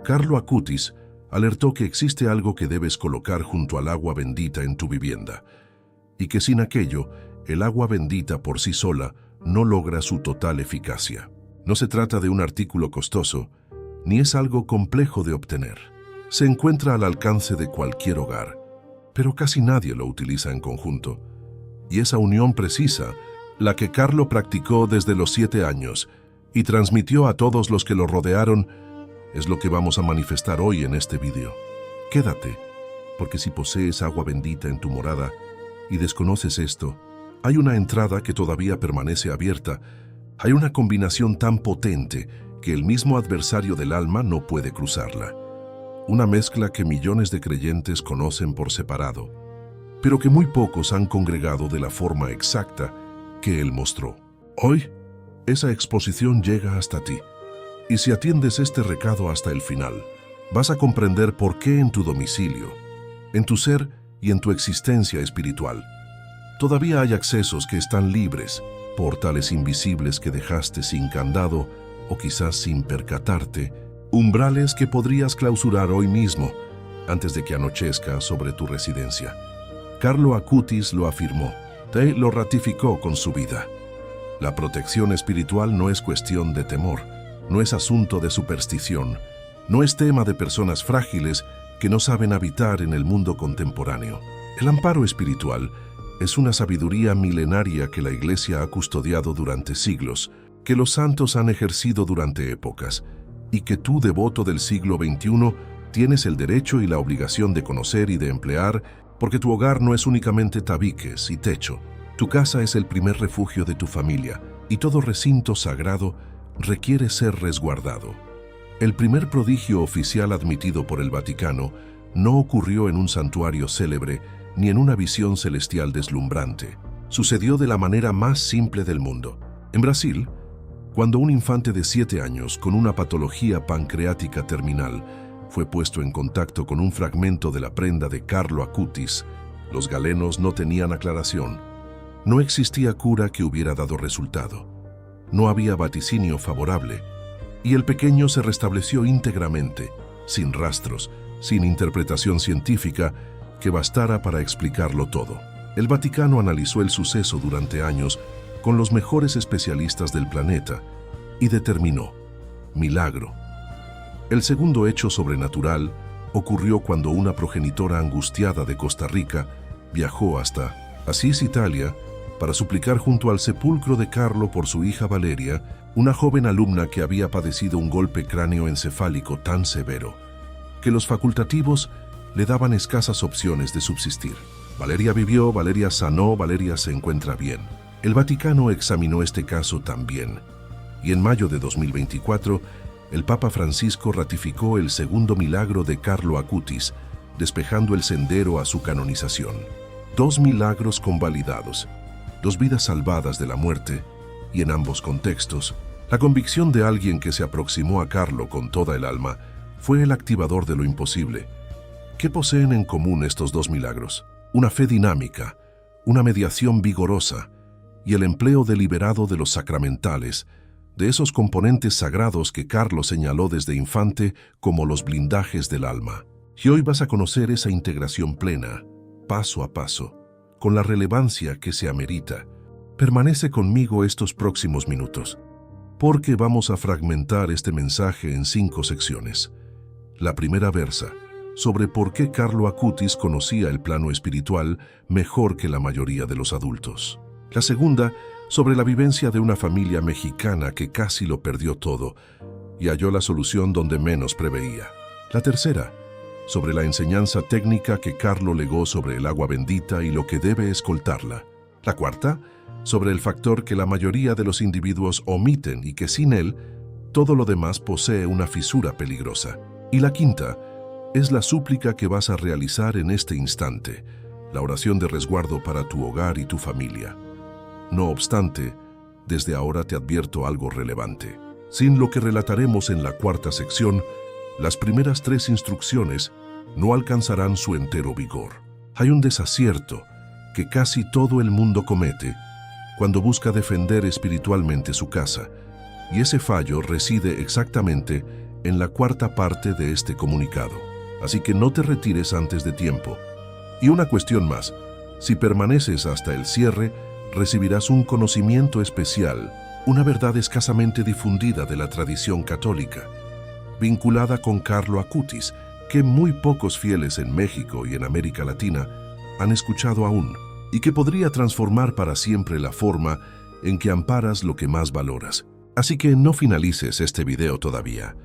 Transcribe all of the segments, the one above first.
Carlo Acutis alertó que existe algo que debes colocar junto al agua bendita en tu vivienda, y que sin aquello, el agua bendita por sí sola no logra su total eficacia. No se trata de un artículo costoso, ni es algo complejo de obtener. Se encuentra al alcance de cualquier hogar, pero casi nadie lo utiliza en conjunto. Y esa unión precisa, la que Carlo practicó desde los 7 años y transmitió a todos los que lo rodearon, es lo que vamos a manifestar hoy en este video. Quédate, porque si posees agua bendita en tu morada y desconoces esto, hay una entrada que todavía permanece abierta. Hay una combinación tan potente que el mismo adversario del alma no puede cruzarla. Una mezcla que millones de creyentes conocen por separado, pero que muy pocos han congregado de la forma exacta que él mostró. Hoy, esa exposición llega hasta ti. Y si atiendes este recado hasta el final, vas a comprender por qué en tu domicilio, en tu ser y en tu existencia espiritual, todavía hay accesos que están libres, portales invisibles que dejaste sin candado o quizás sin percatarte, umbrales que podrías clausurar hoy mismo antes de que anochezca sobre tu residencia. Carlo Acutis lo afirmó, Tay lo ratificó con su vida. La protección espiritual no es cuestión de temor, no es asunto de superstición, no es tema de personas frágiles que no saben habitar en el mundo contemporáneo. El amparo espiritual es una sabiduría milenaria que la Iglesia ha custodiado durante siglos, que los santos han ejercido durante épocas, y que tú, devoto del siglo XXI, tienes el derecho y la obligación de conocer y de emplear, porque tu hogar no es únicamente tabiques y techo. Tu casa es el primer refugio de tu familia, y todo recinto sagrado requiere ser resguardado. El primer prodigio oficial admitido por el Vaticano no ocurrió en un santuario célebre ni en una visión celestial deslumbrante. Sucedió de la manera más simple del mundo. En Brasil, cuando un infante de 7 años con una patología pancreática terminal fue puesto en contacto con un fragmento de la prenda de Carlo Acutis, los galenos no tenían aclaración. No existía cura que hubiera dado resultado. No había vaticinio favorable, y el pequeño se restableció íntegramente, sin rastros, sin interpretación científica que bastara para explicarlo todo. El Vaticano analizó el suceso durante años con los mejores especialistas del planeta y determinó: milagro. El segundo hecho sobrenatural ocurrió cuando una progenitora angustiada de Costa Rica viajó hasta Asís, Italia, para suplicar junto al sepulcro de Carlo por su hija Valeria, una joven alumna que había padecido un golpe cráneoencefálico tan severo que los facultativos le daban escasas opciones de subsistir. Valeria vivió, Valeria sanó, Valeria se encuentra bien. El Vaticano examinó este caso también, y en mayo de 2024, el Papa Francisco ratificó el segundo milagro de Carlo Acutis, despejando el sendero a su canonización. 2 milagros convalidados, 2 vidas salvadas de la muerte, y en ambos contextos, la convicción de alguien que se aproximó a Carlo con toda el alma fue el activador de lo imposible. ¿Qué poseen en común estos 2 milagros? Una fe dinámica, una mediación vigorosa y el empleo deliberado de los sacramentales, de esos componentes sagrados que Carlo señaló desde infante como los blindajes del alma. Y hoy vas a conocer esa integración plena, paso a paso, con la relevancia que se amerita. Permanece conmigo estos próximos minutos, porque vamos a fragmentar este mensaje en 5 secciones. La primera versa sobre por qué Carlo Acutis conocía el plano espiritual mejor que la mayoría de los adultos. La segunda, sobre la vivencia de una familia mexicana que casi lo perdió todo y halló la solución donde menos preveía. La tercera, sobre la enseñanza técnica que Carlo legó sobre el agua bendita y lo que debe escoltarla. La cuarta, sobre el factor que la mayoría de los individuos omiten y que sin él, todo lo demás posee una fisura peligrosa. Y la quinta, es la súplica que vas a realizar en este instante, la oración de resguardo para tu hogar y tu familia. No obstante, desde ahora te advierto algo relevante. Sin lo que relataremos en la cuarta sección, las primeras 3 instrucciones no alcanzarán su entero vigor. Hay un desacierto que casi todo el mundo comete cuando busca defender espiritualmente su casa, y ese fallo reside exactamente en la cuarta parte de este comunicado. Así que no te retires antes de tiempo. Y una cuestión más, si permaneces hasta el cierre, recibirás un conocimiento especial, una verdad escasamente difundida de la tradición católica, vinculada con Carlo Acutis, que muy pocos fieles en México y en América Latina han escuchado aún, y que podría transformar para siempre la forma en que amparas lo que más valoras. Así que no finalices este video todavía.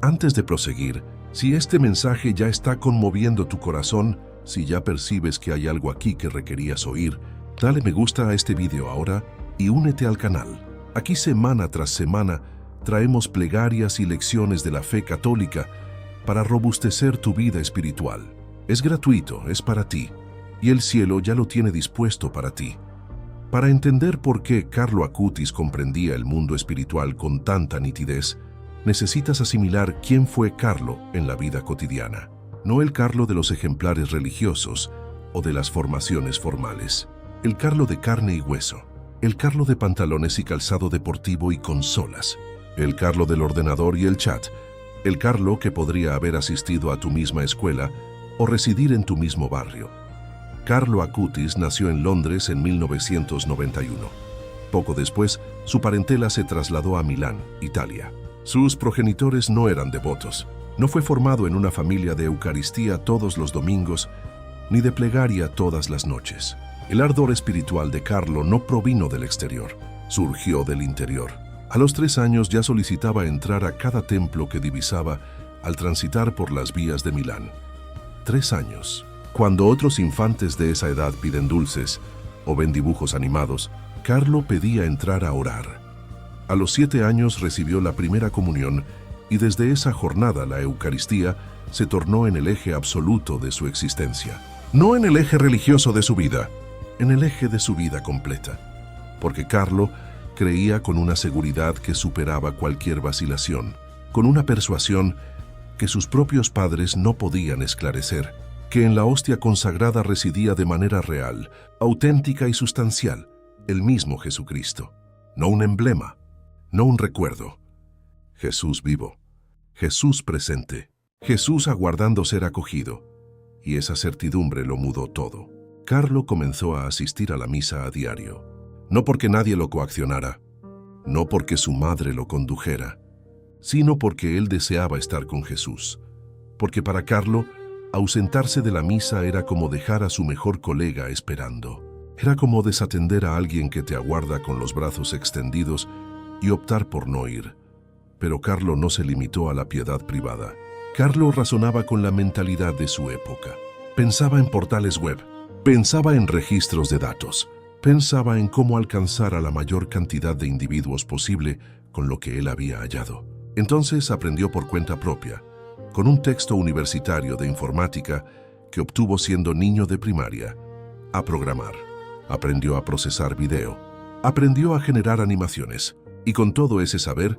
Antes de proseguir, si este mensaje ya está conmoviendo tu corazón, si ya percibes que hay algo aquí que requerías oír, dale me gusta a este video ahora y únete al canal. Aquí semana tras semana traemos plegarias y lecciones de la fe católica para robustecer tu vida espiritual. Es gratuito, es para ti, y el cielo ya lo tiene dispuesto para ti. Para entender por qué Carlo Acutis comprendía el mundo espiritual con tanta nitidez, necesitas asimilar quién fue Carlo en la vida cotidiana. No el Carlo de los ejemplares religiosos o de las formaciones formales. El Carlo de carne y hueso. El Carlo de pantalones y calzado deportivo y consolas. El Carlo del ordenador y el chat. El Carlo que podría haber asistido a tu misma escuela o residir en tu mismo barrio. Carlo Acutis nació en Londres en 1991. Poco después, su parentela se trasladó a Milán, Italia. Sus progenitores no eran devotos. No fue formado en una familia de Eucaristía todos los domingos, ni de plegaria todas las noches. El ardor espiritual de Carlo no provino del exterior, surgió del interior. A los 3 años ya solicitaba entrar a cada templo que divisaba al transitar por las vías de Milán. 3 años. Cuando otros infantes de esa edad piden dulces o ven dibujos animados, Carlo pedía entrar a orar. A los 7 años recibió la primera comunión y desde esa jornada la Eucaristía se tornó en el eje absoluto de su existencia. No en el eje religioso de su vida, en el eje de su vida completa. Porque Carlo creía con una seguridad que superaba cualquier vacilación, con una persuasión que sus propios padres no podían esclarecer, que en la hostia consagrada residía de manera real, auténtica y sustancial, el mismo Jesucristo. No un emblema, no un recuerdo. Jesús vivo, Jesús presente, Jesús aguardando ser acogido. Y esa certidumbre lo mudó todo. Carlo comenzó a asistir a la misa a diario. No porque nadie lo coaccionara, no porque su madre lo condujera, sino porque él deseaba estar con Jesús. Porque para Carlo, ausentarse de la misa era como dejar a su mejor colega esperando. Era como desatender a alguien que te aguarda con los brazos extendidos y optar por no ir. Pero Carlo no se limitó a la piedad privada. Carlo razonaba con la mentalidad de su época. Pensaba en portales web, pensaba en registros de datos, pensaba en cómo alcanzar a la mayor cantidad de individuos posible con lo que él había hallado. Entonces aprendió por cuenta propia, con un texto universitario de informática que obtuvo siendo niño de primaria, a programar. Aprendió a procesar video, aprendió a generar animaciones y con todo ese saber,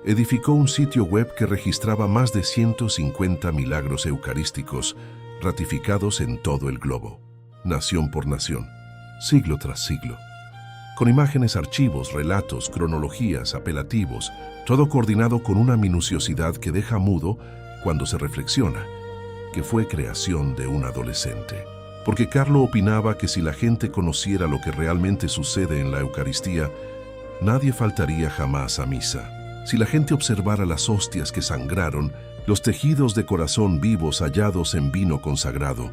edificó un sitio web que registraba más de 150 milagros eucarísticos ratificados en todo el globo, nación por nación, siglo tras siglo. Con imágenes, archivos, relatos, cronologías, apelativos, todo coordinado con una minuciosidad que deja mudo cuando se reflexiona, que fue creación de un adolescente. Porque Carlo opinaba que si la gente conociera lo que realmente sucede en la Eucaristía, nadie faltaría jamás a misa. Si la gente observara las hostias que sangraron, los tejidos de corazón vivos hallados en vino consagrado,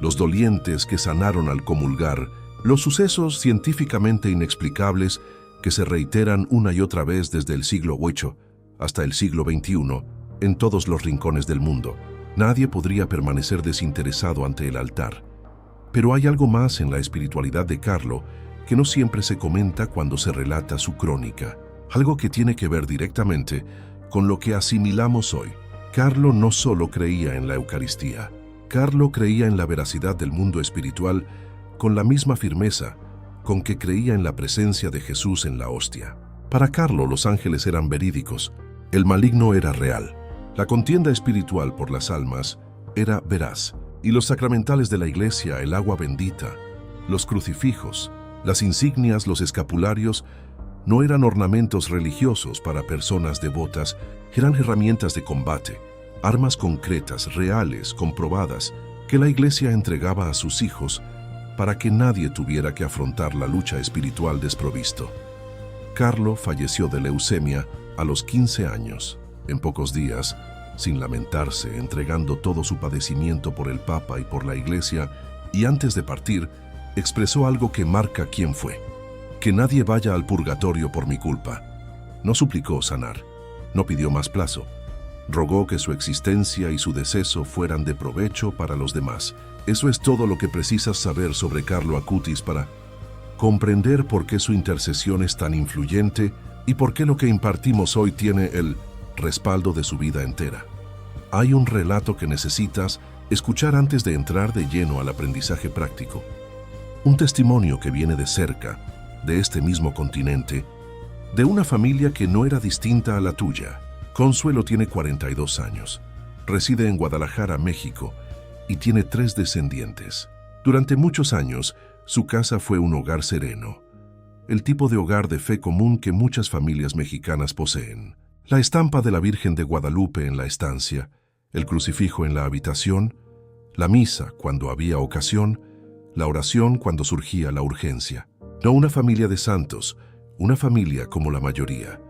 los dolientes que sanaron al comulgar, los sucesos científicamente inexplicables que se reiteran una y otra vez desde el siglo VIII hasta el siglo XXI, en todos los rincones del mundo, nadie podría permanecer desinteresado ante el altar. Pero hay algo más en la espiritualidad de Carlo que no siempre se comenta cuando se relata su crónica, algo que tiene que ver directamente con lo que asimilamos hoy. Carlo no solo creía en la Eucaristía, Carlo creía en la veracidad del mundo espiritual con la misma firmeza con que creía en la presencia de Jesús en la hostia. Para Carlo los ángeles eran verídicos, el maligno era real, la contienda espiritual por las almas era veraz, y los sacramentales de la iglesia, el agua bendita, los crucifijos, las insignias, los escapularios, No eran ornamentos religiosos para personas devotas, eran herramientas de combate, armas concretas, reales, comprobadas, que la Iglesia entregaba a sus hijos para que nadie tuviera que afrontar la lucha espiritual desprovisto. Carlo falleció de leucemia a los 15 años, en pocos días, sin lamentarse, entregando todo su padecimiento por el Papa y por la Iglesia, y antes de partir, expresó algo que marca quién fue: que nadie vaya al purgatorio por mi culpa. No suplicó sanar, no pidió más plazo. Rogó que su existencia y su deceso fueran de provecho para los demás. Eso es todo lo que precisas saber sobre Carlo Acutis para comprender por qué su intercesión es tan influyente y por qué lo que impartimos hoy tiene el respaldo de su vida entera. Hay un relato que necesitas escuchar antes de entrar de lleno al aprendizaje práctico. Un testimonio que viene de cerca, de este mismo continente, de una familia que no era distinta a la tuya. Consuelo tiene 42 años, reside en Guadalajara, México, y tiene 3 descendientes. Durante muchos años, su casa fue un hogar sereno, el tipo de hogar de fe común que muchas familias mexicanas poseen. La estampa de la Virgen de Guadalupe en la estancia, el crucifijo en la habitación, la misa cuando había ocasión, la oración cuando surgía la urgencia. No una familia de santos, una familia como la mayoría.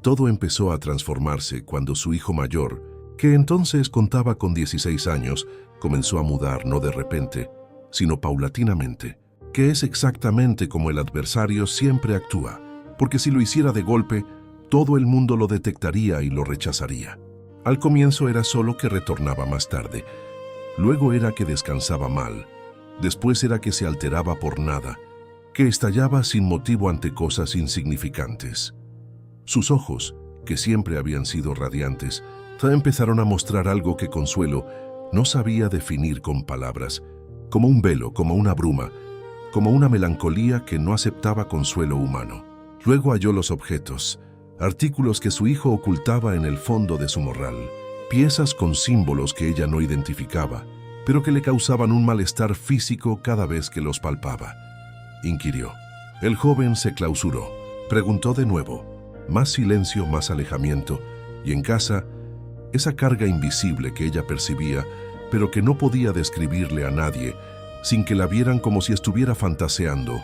Todo empezó a transformarse cuando su hijo mayor, que entonces contaba con 16 años, comenzó a mudar no de repente, sino paulatinamente, que es exactamente como el adversario siempre actúa, porque si lo hiciera de golpe, todo el mundo lo detectaría y lo rechazaría. Al comienzo era solo que retornaba más tarde, luego era que descansaba mal, después era que se alteraba por nada, que estallaba sin motivo ante cosas insignificantes. Sus ojos, que siempre habían sido radiantes, empezaron a mostrar algo que Consuelo no sabía definir con palabras, como un velo, como una bruma, como una melancolía que no aceptaba consuelo humano. Luego halló los objetos, artículos que su hijo ocultaba en el fondo de su morral, piezas con símbolos que ella no identificaba, pero que le causaban un malestar físico cada vez que los palpaba. Inquirió. El joven se clausuró, preguntó de nuevo. Más silencio, más alejamiento, y en casa, esa carga invisible que ella percibía, pero que no podía describirle a nadie, sin que la vieran como si estuviera fantaseando,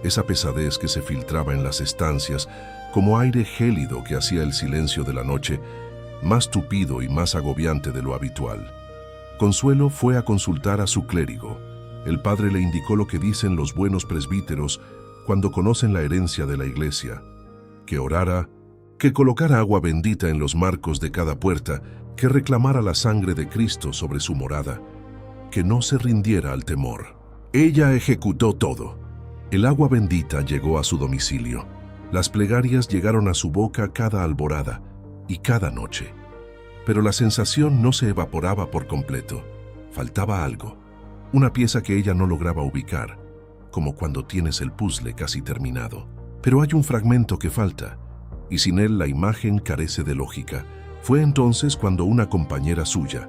esa pesadez que se filtraba en las estancias, como aire gélido que hacía el silencio de la noche, más tupido y más agobiante de lo habitual. Consuelo fue a consultar a su clérigo. El padre le indicó lo que dicen los buenos presbíteros cuando conocen la herencia de la Iglesia: que orara, que colocara agua bendita en los marcos de cada puerta, que reclamara la sangre de Cristo sobre su morada, que no se rindiera al temor. Ella ejecutó todo. El agua bendita llegó a su domicilio. Las plegarias llegaron a su boca cada alborada y cada noche. Pero la sensación no se evaporaba por completo. Faltaba algo, una pieza que ella no lograba ubicar, como cuando tienes el puzzle casi terminado. Pero hay un fragmento que falta, y sin él la imagen carece de lógica. Fue entonces cuando una compañera suya,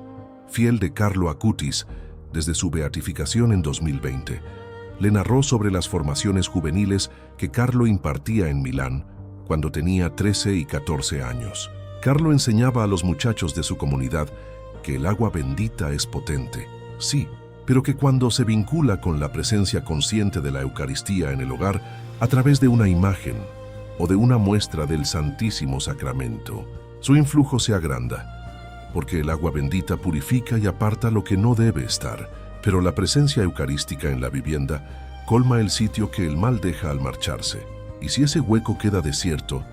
fiel de Carlo Acutis, desde su beatificación en 2020, le narró sobre las formaciones juveniles que Carlo impartía en Milán cuando tenía 13 y 14 años. Carlo enseñaba a los muchachos de su comunidad que el agua bendita es potente, sí, pero que cuando se vincula con la presencia consciente de la Eucaristía en el hogar, a través de una imagen o de una muestra del Santísimo Sacramento, su influjo se agranda, porque el agua bendita purifica y aparta lo que no debe estar, pero la presencia eucarística en la vivienda colma el sitio que el mal deja al marcharse. Y si ese hueco queda desierto,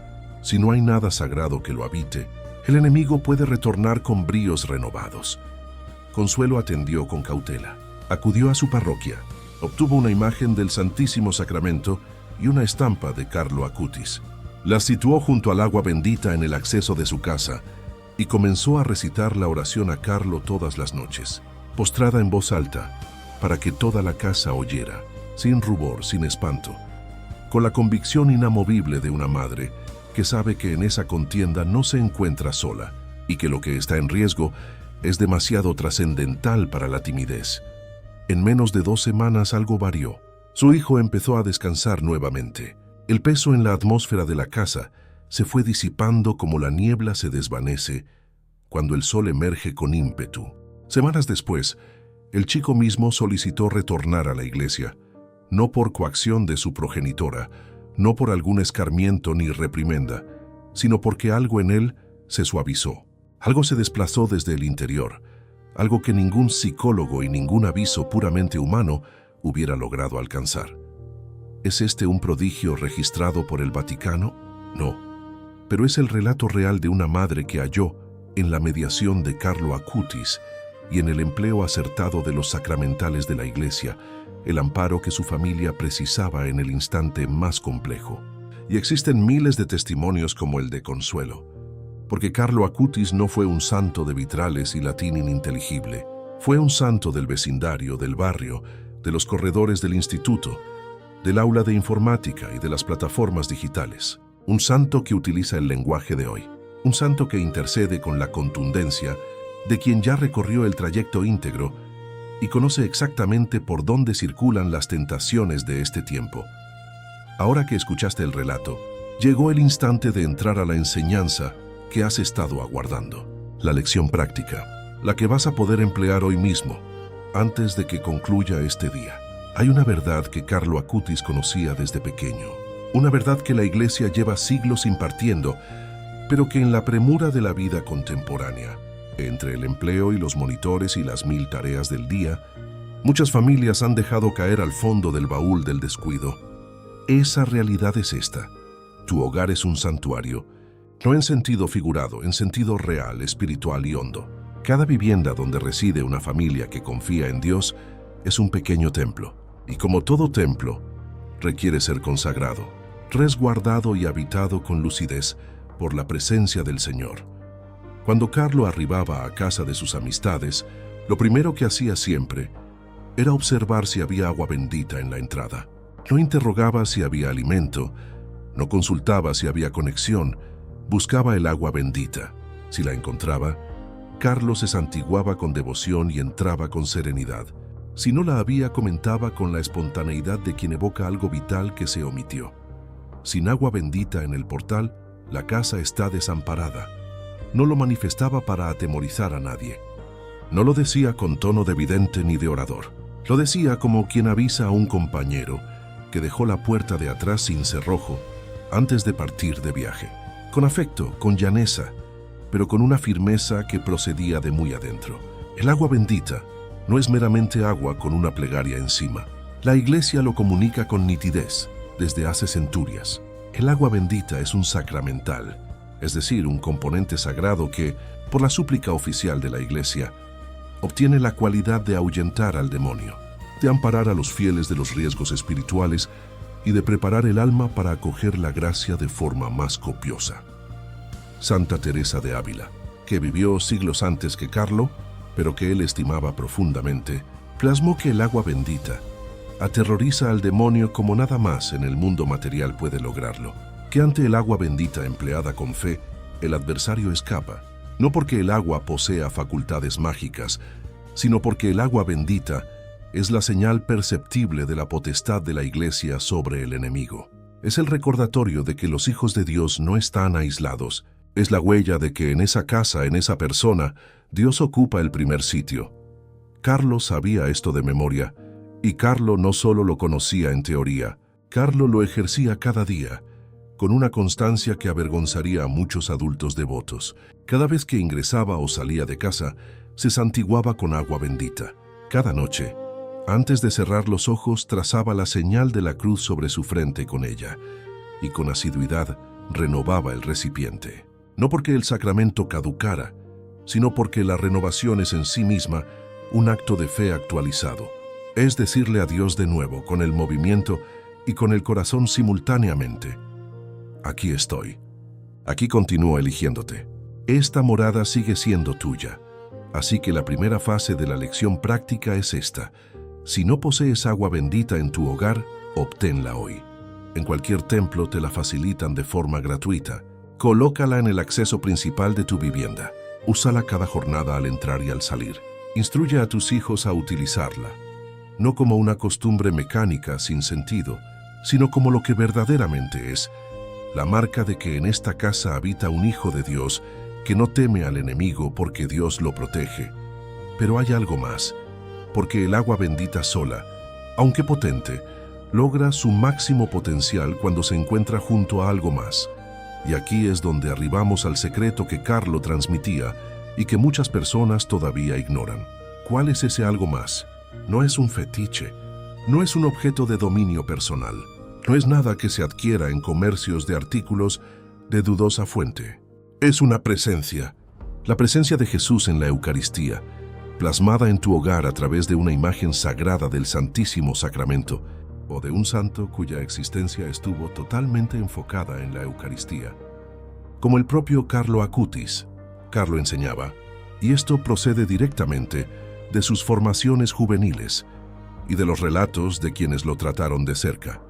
si no hay nada sagrado que lo habite, el enemigo puede retornar con bríos renovados. Consuelo atendió con cautela. Acudió a su parroquia, obtuvo una imagen del Santísimo Sacramento y una estampa de Carlo Acutis. Las situó junto al agua bendita en el acceso de su casa y comenzó a recitar la oración a Carlo todas las noches, postrada en voz alta, para que toda la casa oyera, sin rubor, sin espanto, con la convicción inamovible de una madre que sabe que en esa contienda no se encuentra sola y que lo que está en riesgo es demasiado trascendental para la timidez. En menos de 2 semanas algo varió. Su hijo empezó a descansar nuevamente. El peso en la atmósfera de la casa se fue disipando como la niebla se desvanece cuando el sol emerge con ímpetu. Semanas después, el chico mismo solicitó retornar a la iglesia, no por coacción de su progenitora, no por algún escarmiento ni reprimenda, sino porque algo en él se suavizó. Algo se desplazó desde el interior, algo que ningún psicólogo y ningún aviso puramente humano hubiera logrado alcanzar. ¿Es este un prodigio registrado por el Vaticano? No, pero es el relato real de una madre que halló, en la mediación de Carlo Acutis y en el empleo acertado de los sacramentales de la Iglesia, el amparo que su familia precisaba en el instante más complejo. Y existen miles de testimonios como el de Consuelo, porque Carlo Acutis no fue un santo de vitrales y latín ininteligible, fue un santo del vecindario, del barrio, de los corredores del instituto, del aula de informática y de las plataformas digitales. Un santo que utiliza el lenguaje de hoy, un santo que intercede con la contundencia de quien ya recorrió el trayecto íntegro y conoce exactamente por dónde circulan las tentaciones de este tiempo. Ahora que escuchaste el relato, llegó el instante de entrar a la enseñanza que has estado aguardando. La lección práctica, la que vas a poder emplear hoy mismo, antes de que concluya este día. Hay una verdad que Carlo Acutis conocía desde pequeño, una verdad que la Iglesia lleva siglos impartiendo, pero que en la premura de la vida contemporánea, entre el empleo y los monitores y las 1000 tareas del día, muchas familias han dejado caer al fondo del baúl del descuido. Esa realidad es esta. Tu hogar es un santuario, no en sentido figurado, en sentido real, espiritual y hondo. Cada vivienda donde reside una familia que confía en Dios es un pequeño templo, y como todo templo, requiere ser consagrado, resguardado y habitado con lucidez por la presencia del Señor. Cuando Carlo arribaba a casa de sus amistades, lo primero que hacía siempre era observar si había agua bendita en la entrada. No interrogaba si había alimento, no consultaba si había conexión, buscaba el agua bendita. Si la encontraba, Carlo se santiguaba con devoción y entraba con serenidad. Si no la había, comentaba con la espontaneidad de quien evoca algo vital que se omitió. Sin agua bendita en el portal, la casa está desamparada. No lo manifestaba para atemorizar a nadie. No lo decía con tono de vidente ni de orador. Lo decía como quien avisa a un compañero que dejó la puerta de atrás sin cerrojo antes de partir de viaje. Con afecto, con llaneza, pero con una firmeza que procedía de muy adentro. El agua bendita no es meramente agua con una plegaria encima. La Iglesia lo comunica con nitidez desde hace centurias. El agua bendita es un sacramental, es decir, un componente sagrado que, por la súplica oficial de la Iglesia, obtiene la cualidad de ahuyentar al demonio, de amparar a los fieles de los riesgos espirituales y de preparar el alma para acoger la gracia de forma más copiosa. Santa Teresa de Ávila, que vivió siglos antes que Carlo, pero que él estimaba profundamente, plasmó que el agua bendita aterroriza al demonio como nada más en el mundo material puede lograrlo, que ante el agua bendita empleada con fe, el adversario escapa, no porque el agua posea facultades mágicas, sino porque el agua bendita es la señal perceptible de la potestad de la Iglesia sobre el enemigo. Es el recordatorio de que los hijos de Dios no están aislados, es la huella de que en esa casa, en esa persona, Dios ocupa el primer sitio. Carlo sabía esto de memoria, y Carlo no solo lo conocía en teoría, Carlo lo ejercía cada día, con una constancia que avergonzaría a muchos adultos devotos. Cada vez que ingresaba o salía de casa, se santiguaba con agua bendita. Cada noche, antes de cerrar los ojos, trazaba la señal de la cruz sobre su frente con ella, y con asiduidad renovaba el recipiente. No porque el sacramento caducara, sino porque la renovación es en sí misma un acto de fe actualizado. Es decirle a Dios de nuevo, con el movimiento y con el corazón simultáneamente: aquí estoy. Aquí continúo eligiéndote. Esta morada sigue siendo tuya. Así que la primera fase de la lección práctica es esta. Si no posees agua bendita en tu hogar, obténla hoy. En cualquier templo te la facilitan de forma gratuita. Colócala en el acceso principal de tu vivienda. Úsala cada jornada al entrar y al salir. Instruye a tus hijos a utilizarla, no como una costumbre mecánica sin sentido, sino como lo que verdaderamente es, la marca de que en esta casa habita un hijo de Dios que no teme al enemigo porque Dios lo protege. Pero hay algo más, porque el agua bendita sola, aunque potente, logra su máximo potencial cuando se encuentra junto a algo más. Y aquí es donde arribamos al secreto que Carlo transmitía y que muchas personas todavía ignoran. ¿Cuál es ese algo más? No es un fetiche, no es un objeto de dominio personal, no es nada que se adquiera en comercios de artículos de dudosa fuente. Es una presencia, la presencia de Jesús en la Eucaristía, plasmada en tu hogar a través de una imagen sagrada del Santísimo Sacramento, o de un santo cuya existencia estuvo totalmente enfocada en la Eucaristía. Como el propio Carlo Acutis, Carlo enseñaba, y esto procede directamente de sus formaciones juveniles y de los relatos de quienes lo trataron de cerca,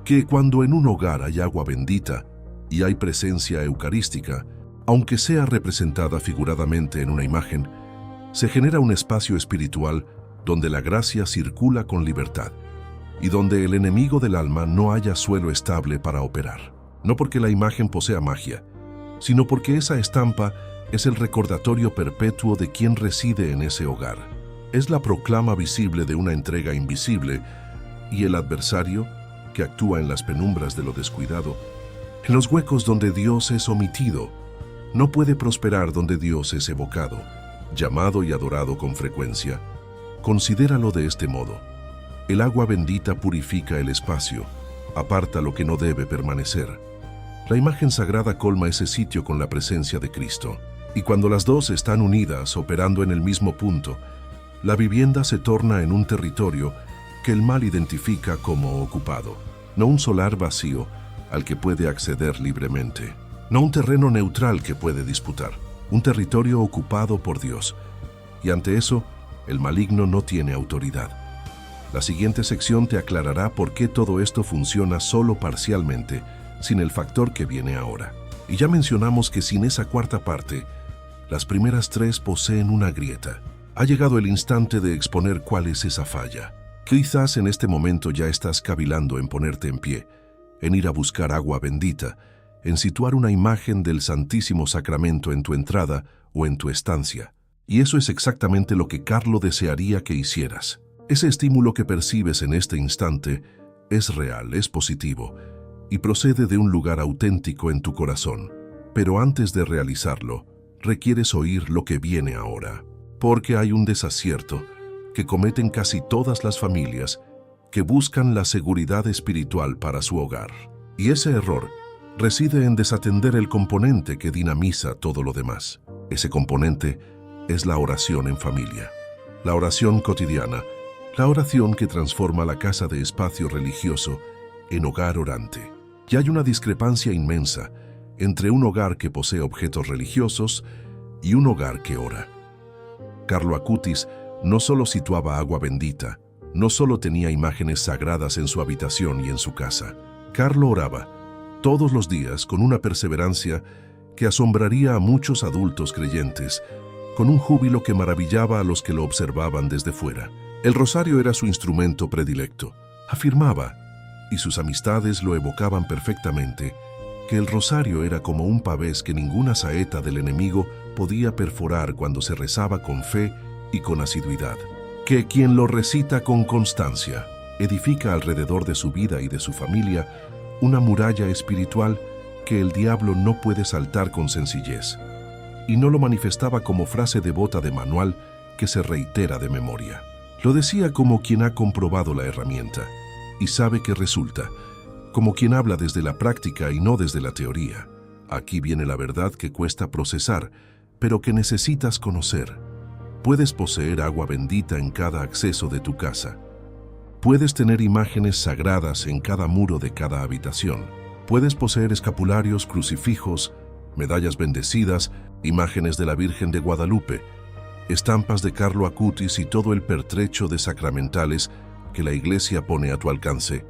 que cuando en un hogar hay agua bendita y hay presencia eucarística, aunque sea representada figuradamente en una imagen, se genera un espacio espiritual donde la gracia circula con libertad y donde el enemigo del alma no haya suelo estable para operar. No porque la imagen posea magia, sino porque esa estampa es el recordatorio perpetuo de quien reside en ese hogar. Es la proclama visible de una entrega invisible y el adversario, que actúa en las penumbras de lo descuidado, en los huecos donde Dios es omitido, no puede prosperar donde Dios es evocado, llamado y adorado con frecuencia. Considéralo de este modo. El agua bendita purifica el espacio, aparta lo que no debe permanecer. La imagen sagrada colma ese sitio con la presencia de Cristo. Y cuando las dos están unidas, operando en el mismo punto, la vivienda se torna en un territorio que el mal identifica como ocupado, no un solar vacío al que puede acceder libremente, no un terreno neutral que puede disputar, un territorio ocupado por Dios. Y ante eso, el maligno no tiene autoridad. La siguiente sección te aclarará por qué todo esto funciona solo parcialmente, sin el factor que viene ahora. Y ya mencionamos que sin esa cuarta parte, las primeras tres poseen una grieta. Ha llegado el instante de exponer cuál es esa falla. Quizás en este momento ya estás cavilando en ponerte en pie, en ir a buscar agua bendita, en situar una imagen del Santísimo Sacramento en tu entrada o en tu estancia. Y eso es exactamente lo que Carlo desearía que hicieras. Ese estímulo que percibes en este instante es real, es positivo, y procede de un lugar auténtico en tu corazón. Pero antes de realizarlo, requieres oír lo que viene ahora. Porque hay un desacierto que cometen casi todas las familias que buscan la seguridad espiritual para su hogar. Y ese error reside en desatender el componente que dinamiza todo lo demás. Ese componente es la oración en familia, la oración cotidiana, la oración que transforma la casa de espacio religioso en hogar orante. Y hay una discrepancia inmensa entre un hogar que posee objetos religiosos y un hogar que ora. Carlo Acutis no solo situaba agua bendita, no solo tenía imágenes sagradas en su habitación y en su casa. Carlo oraba todos los días con una perseverancia que asombraría a muchos adultos creyentes, con un júbilo que maravillaba a los que lo observaban desde fuera. El rosario era su instrumento predilecto. Afirmaba, y sus amistades lo evocaban perfectamente, que el rosario era como un pavés que ninguna saeta del enemigo podía perforar cuando se rezaba con fe y con asiduidad. Que quien lo recita con constancia edifica alrededor de su vida y de su familia una muralla espiritual que el diablo no puede saltar con sencillez. Y no lo manifestaba como frase devota de manual que se reitera de memoria. Lo decía como quien ha comprobado la herramienta y sabe que resulta, como quien habla desde la práctica y no desde la teoría. Aquí viene la verdad que cuesta procesar, pero que necesitas conocer. Puedes poseer agua bendita en cada acceso de tu casa. Puedes tener imágenes sagradas en cada muro de cada habitación. Puedes poseer escapularios, crucifijos, medallas bendecidas, imágenes de la Virgen de Guadalupe, estampas de Carlo Acutis y todo el pertrecho de sacramentales que la Iglesia pone a tu alcance.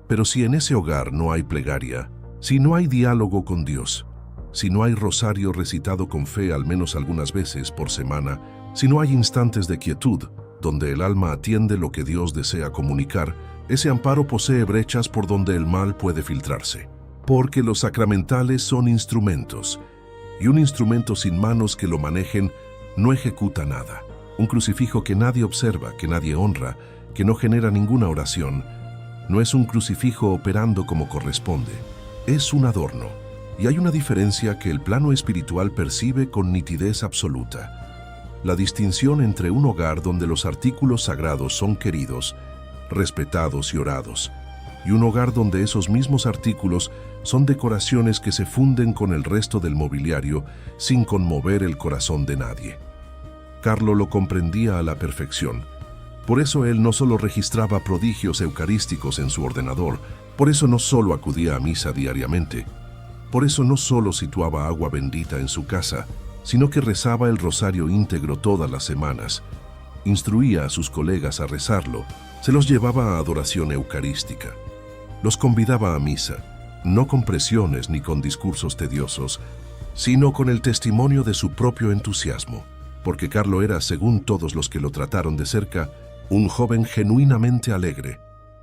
Pero si en ese hogar no hay plegaria, si no hay diálogo con Dios, si no hay rosario recitado con fe al menos algunas veces por semana, si no hay instantes de quietud donde el alma atiende lo que Dios desea comunicar, Ese amparo posee brechas por donde el mal puede filtrarse. Porque los sacramentales son instrumentos, y un instrumento sin manos que lo manejen no ejecuta nada. Un crucifijo que nadie observa, que nadie honra, que no genera ninguna oración, no es un crucifijo operando como corresponde. Es un adorno. Y hay una diferencia que el plano espiritual percibe con nitidez absoluta. La distinción entre un hogar donde los artículos sagrados son queridos, respetados y orados, y un hogar donde esos mismos artículos son decoraciones que se funden con el resto del mobiliario sin conmover el corazón de nadie. Carlo lo comprendía a la perfección. Por eso él no solo registraba prodigios eucarísticos en su ordenador, por eso no solo acudía a misa diariamente, por eso no solo situaba agua bendita en su casa, sino que rezaba el rosario íntegro todas las semanas, instruía a sus colegas a rezarlo, se los llevaba a adoración eucarística, los convidaba a misa, no con presiones ni con discursos tediosos, sino con el testimonio de su propio entusiasmo, porque Carlo era, según todos los que lo trataron de cerca, un joven genuinamente alegre,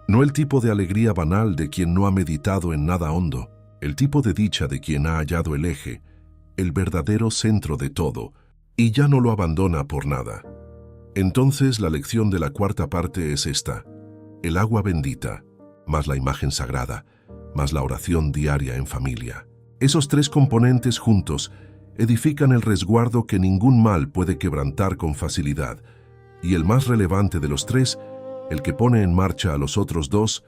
no el tipo de alegría banal de quien no ha meditado en nada hondo, el tipo de dicha de quien ha hallado el eje, el verdadero centro de todo, y ya no lo abandona por nada. Entonces la lección de la cuarta parte es esta: el agua bendita, más la imagen sagrada, más la oración diaria en familia. Esos tres componentes juntos edifican el resguardo que ningún mal puede quebrantar con facilidad, y el más relevante de los tres, el que pone en marcha a los otros dos,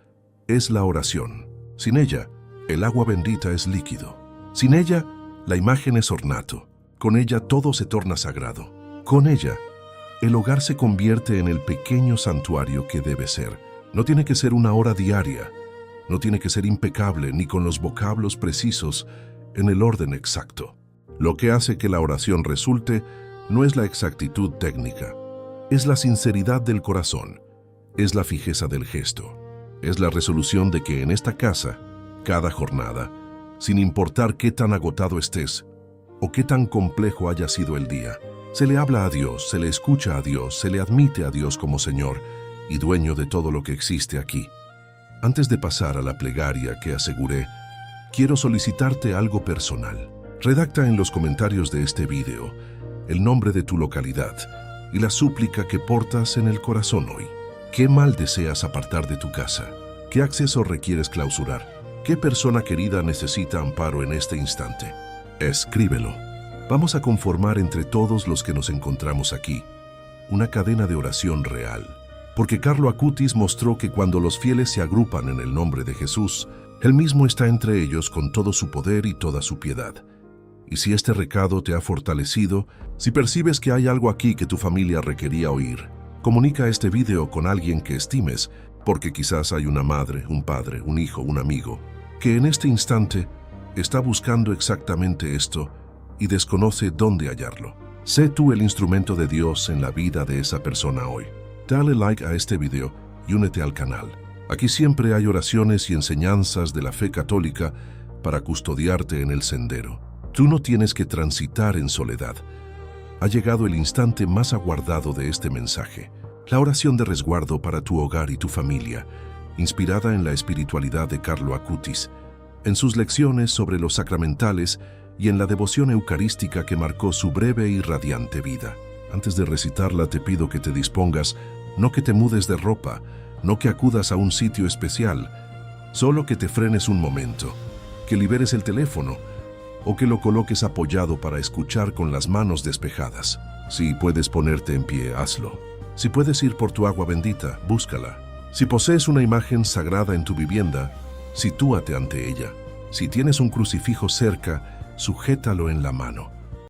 es la oración. Sin ella, el agua bendita es líquido. Sin ella, la imagen es ornato. Con ella todo se torna sagrado. Con ella, el hogar se convierte en el pequeño santuario que debe ser. No tiene que ser una hora diaria. No tiene que ser impecable ni con los vocablos precisos en el orden exacto. Lo que hace que la oración resulte no es la exactitud técnica. Es la sinceridad del corazón. Es la fijeza del gesto. Es la resolución de que en esta casa, cada jornada, sin importar qué tan agotado estés o qué tan complejo haya sido el día, se le habla a Dios, se le escucha a Dios, se le admite a Dios como Señor y dueño de todo lo que existe aquí. Antes de pasar a la plegaria que aseguré, quiero solicitarte algo personal. Redacta en los comentarios de este video el nombre de tu localidad y la súplica que portas en el corazón hoy. ¿Qué mal deseas apartar de tu casa? ¿Qué acceso requieres clausurar? ¿Qué persona querida necesita amparo en este instante? Escríbelo. Vamos a conformar entre todos los que nos encontramos aquí una cadena de oración real. Porque Carlo Acutis mostró que cuando los fieles se agrupan en el nombre de Jesús, Él mismo está entre ellos con todo su poder y toda su piedad. Y si este recado te ha fortalecido, si percibes que hay algo aquí que tu familia requería oír, comunica este video con alguien que estimes, porque quizás hay una madre, un padre, un hijo, un amigo, que en este instante está buscando exactamente esto y desconoce dónde hallarlo. Sé tú el instrumento de Dios en la vida de esa persona hoy. Dale like a este video y únete al canal. Aquí siempre hay oraciones y enseñanzas de la fe católica para custodiarte en el sendero. Tú no tienes que transitar en soledad. Ha llegado el instante más aguardado de este mensaje. La oración de resguardo para tu hogar y tu familia, inspirada en la espiritualidad de Carlo Acutis, en sus lecciones sobre los sacramentales y en la devoción eucarística que marcó su breve y radiante vida. Antes de recitarla te pido que te dispongas, no que te mudes de ropa, no que acudas a un sitio especial, solo que te frenes un momento, que liberes el teléfono o que lo coloques apoyado para escuchar con las manos despejadas. Si puedes ponerte en pie, hazlo. Si puedes ir por tu agua bendita, búscala. Si posees una imagen sagrada en tu vivienda, sitúate ante ella. Si tienes un crucifijo cerca, sujétalo en la mano.